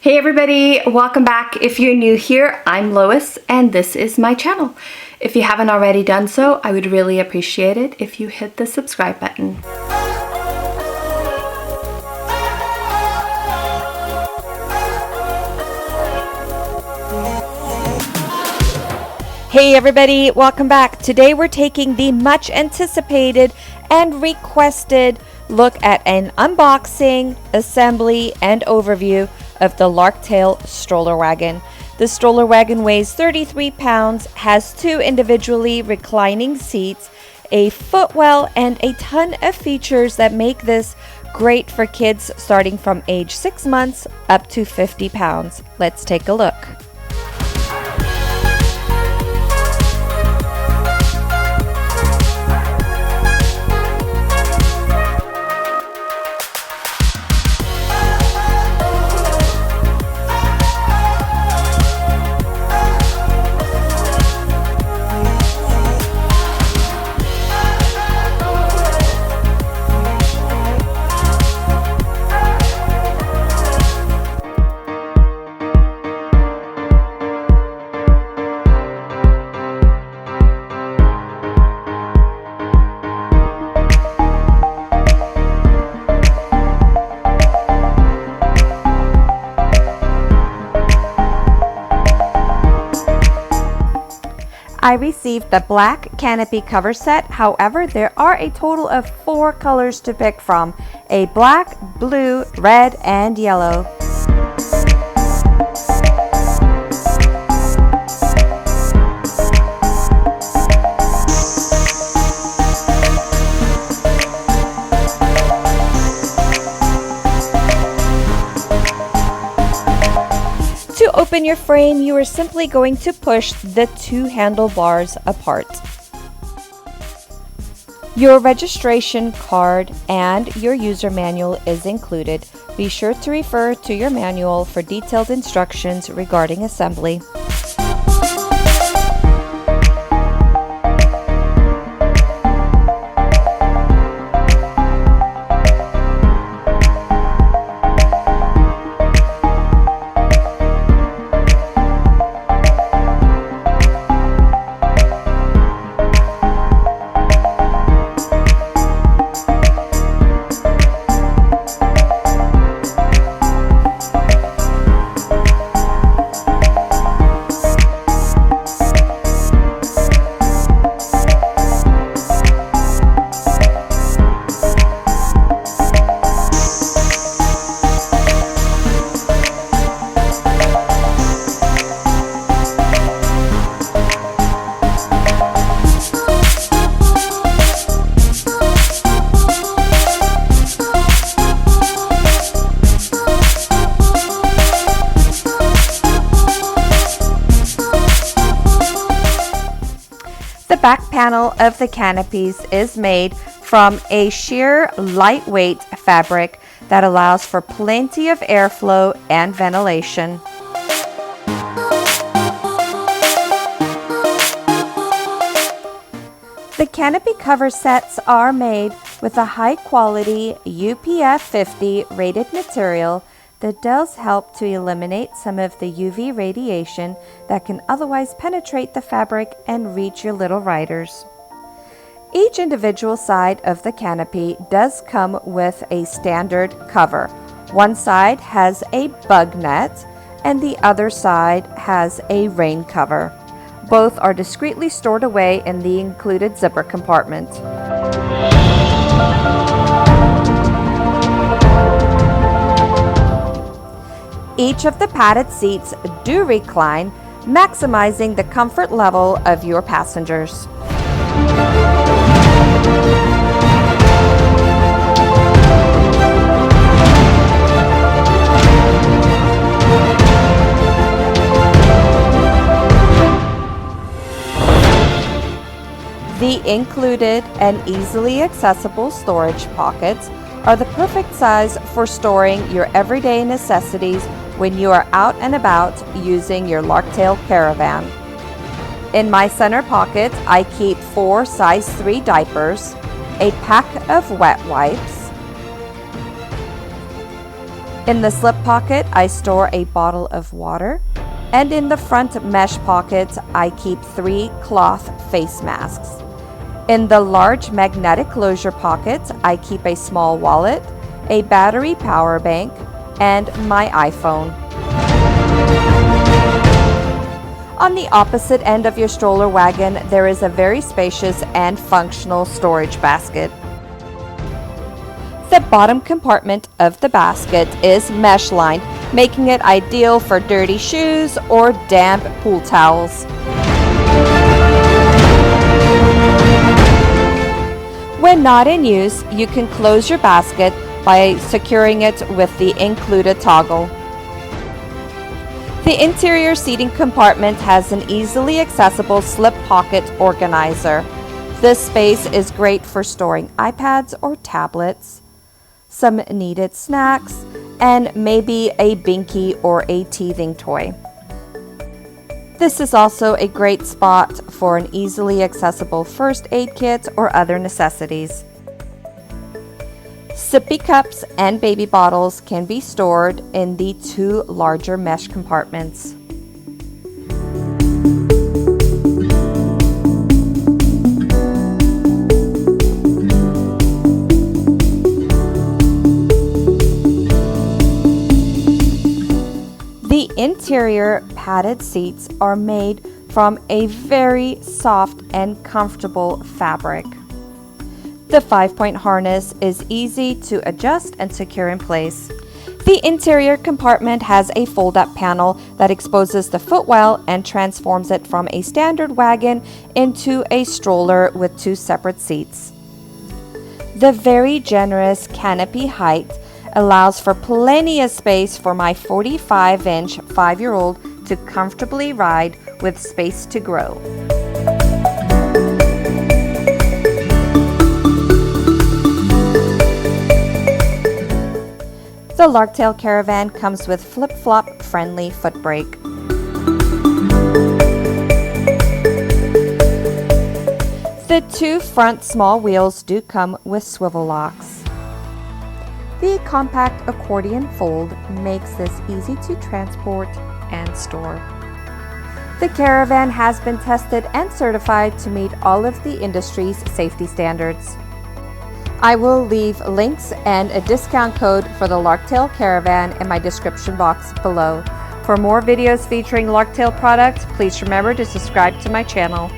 Hey everybody, welcome back. If you're new here, I'm Lois and this is my channel. If you haven't already done so, I would really appreciate it if you hit the subscribe button. Hey everybody, welcome back. Today we're taking the much anticipated and requested look at an unboxing, assembly, and overview of the Larktale Stroller Wagon. The stroller wagon weighs 33 pounds, has 2 individually reclining seats, a footwell, and a ton of features that make this great for kids starting from age 6 months up to 50 pounds. Let's take a look. I received the black canopy cover set. However, there are a total of 4 colors to pick from: a black, blue, red, and yellow. To open your frame, you are simply going to push the 2 handlebars apart. Your registration card and your user manual is included. Be sure to refer to your manual for detailed instructions regarding assembly. The back panel of the canopies is made from a sheer lightweight fabric that allows for plenty of airflow and ventilation. The canopy cover sets are made with a high quality UPF 50 rated material that does help to eliminate some of the UV radiation that can otherwise penetrate the fabric and reach your little riders. Each individual side of the canopy does come with a standard cover. One side has a bug net and the other side has a rain cover. Both are discreetly stored away in the included zipper compartment. Each of the padded seats do recline, maximizing the comfort level of your passengers. The included and easily accessible storage pockets are the perfect size for storing your everyday necessities when you are out and about using your Larktale Caravan. In my center pocket, I keep 4 size 3 diapers, a pack of wet wipes, In the slip pocket, I store a bottle of water, and in the front mesh pocket, I keep 3 cloth face masks. In the large magnetic closure pocket, I keep a small wallet, a battery power bank, and my iPhone. On the opposite end of your stroller wagon, there is a very spacious and functional storage basket. The bottom compartment of the basket is mesh lined, making it ideal for dirty shoes or damp pool towels. When not in use, you can close your basket by securing it with the included toggle. The interior seating compartment has an easily accessible slip pocket organizer. This space is great for storing iPads or tablets, some needed snacks, and maybe a binky or a teething toy. This is also a great spot for an easily accessible first aid kit or other necessities. Sippy cups and baby bottles can be stored in the 2 larger mesh compartments. The interior padded seats are made from a very soft and comfortable fabric. The 5-point harness is easy to adjust and secure in place. The interior compartment has a fold-up panel that exposes the footwell and transforms it from a standard wagon into a stroller with 2 separate seats. The very generous canopy height allows for plenty of space for my 45-inch 5-year-old to comfortably ride with space to grow. The Larktale Caravan comes with flip-flop friendly foot brake. The 2 front small wheels do come with swivel locks. The compact accordion fold makes this easy to transport and store. The Caravan has been tested and certified to meet all of the industry's safety standards. I will leave links and a discount code for the Larktale Caravan in my description box below. For more videos featuring Larktale products, please remember to subscribe to my channel.